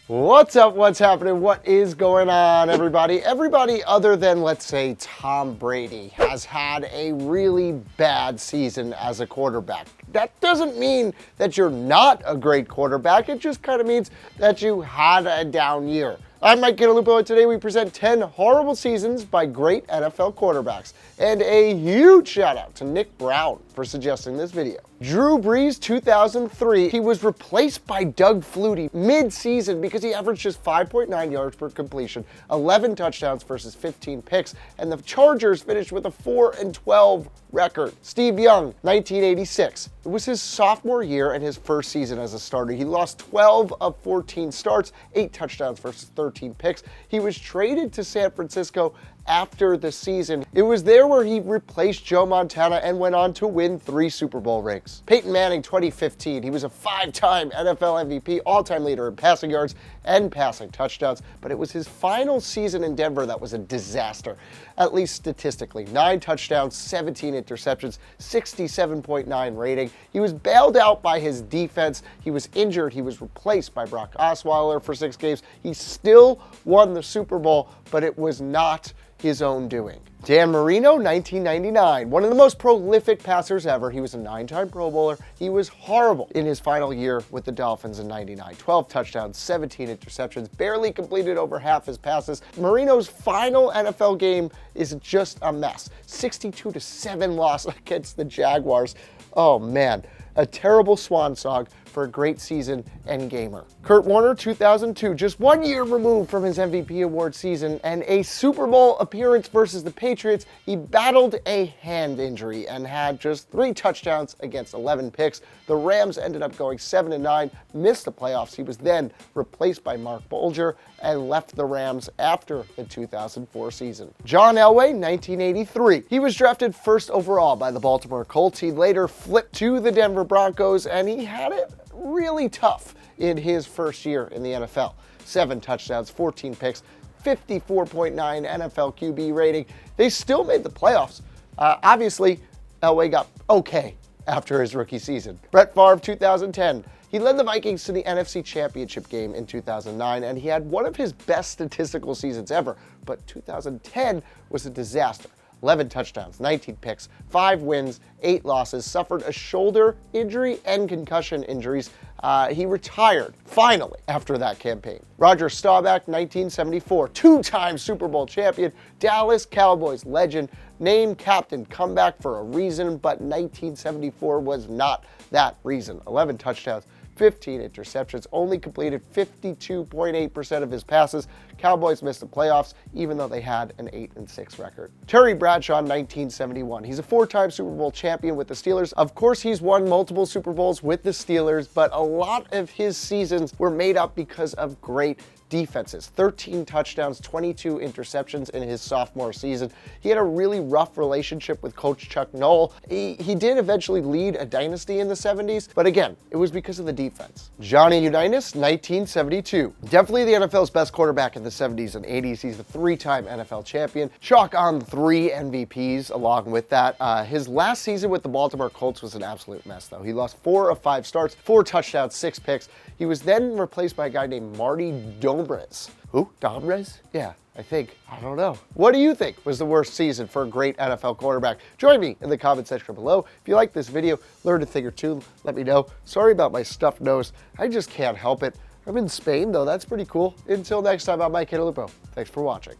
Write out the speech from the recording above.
What's up? What's happening? What is going on, everybody? Everybody other than, let's say, Tom Brady has had a really bad season as a quarterback. That doesn't mean that you're not a great quarterback. It just kind of means that you had a down year. I'm Mike Cantalupo, and today we present 10 horrible seasons by great NFL quarterbacks. And a huge shout out to Nick Browne for suggesting this video. Drew Brees, 2003, he was replaced by Doug Flutie mid-season because he averaged just 5.9 yards per completion, 11 touchdowns versus 15 picks, and the Chargers finished with a 4-12 record. Steve Young, 1986. It was his sophomore year and his first season as a starter. He lost 12 of 14 starts, 8 touchdowns versus 13 picks. He was traded to San Francisco after the season. It was there where he replaced Joe Montana and went on to win 3 Super Bowl rings. Peyton Manning, 2015. He was a 5-time NFL MVP, all-time leader in passing yards and passing touchdowns, but it was his final season in Denver that was a disaster, at least statistically. 9 touchdowns, 17 interceptions, 67.9 rating. He was bailed out by his defense. He was injured. He was replaced by Brock Osweiler for 6 games. He still won the Super Bowl, but it was not his own doing. Dan Marino, 1999, one of the most prolific passers ever. He was a 9-time Pro Bowler. He was horrible in his final year with the Dolphins in 99. 12 touchdowns, 17 interceptions, barely completed over half his passes. Marino's final NFL game is just a mess. 62-7 loss against the Jaguars. Oh man, a terrible swan song for a great season and gamer. Kurt Warner, 2002, just 1 year removed from his MVP award season and a Super Bowl appearance versus the Patriots, he battled a hand injury and had just 3 touchdowns against 11 picks. The Rams ended up going 7-9, missed the playoffs. He was then replaced by Mark Bolger and left the Rams after the 2004 season. John Elway, 1983. He was drafted first overall by the Baltimore Colts. He later flipped to the Denver Broncos, and he had it really tough in his first year in the NFL. 7 touchdowns, 14 picks, 54.9 NFL QB rating. They still made the playoffs. Obviously, Elway got okay after his rookie season. Brett Favre, 2010. He led the Vikings to the NFC Championship game in 2009, and he had one of his best statistical seasons ever, but 2010 was a disaster. 11 touchdowns, 19 picks, 5 wins, 8 losses, suffered a shoulder injury and concussion injuries. He retired, finally, after that campaign. Roger Staubach, 1974, 2-time Super Bowl champion, Dallas Cowboys legend, named captain, comeback for a reason, but 1974 was not that reason. 11 touchdowns, 15 interceptions, only completed 52.8% of his passes. Cowboys missed the playoffs, even though they had an 8-6 record. Terry Bradshaw, 1971. He's a 4-time Super Bowl champion with the Steelers. Of course, he's won multiple Super Bowls with the Steelers, but a lot of his seasons were made up because of great defenses. 13 touchdowns, 22 interceptions in his sophomore season. He had a really rough relationship with Coach Chuck Noll. He did eventually lead a dynasty in the 70s, but again, it was because of the defense. Johnny Unitas, 1972. Definitely the NFL's best quarterback in the 70s and 80s. He's the 3-time NFL champion. Chalk on 3 MVPs along with that. His last season with the Baltimore Colts was an absolute mess, though. He lost 4 of 5 starts, 4 touchdowns, 6 picks. He was then replaced by a guy named Marty Dombrez. Who? Dombrez? Yeah, I think. I don't know. What do you think was the worst season for a great NFL quarterback? Join me in the comment section below. If you like this video, learn a thing or two, let me know. Sorry about my stuffed nose. I just can't help it. I'm in Spain, though. That's pretty cool. Until next time, I'm Mike Cantalupo. Thanks for watching.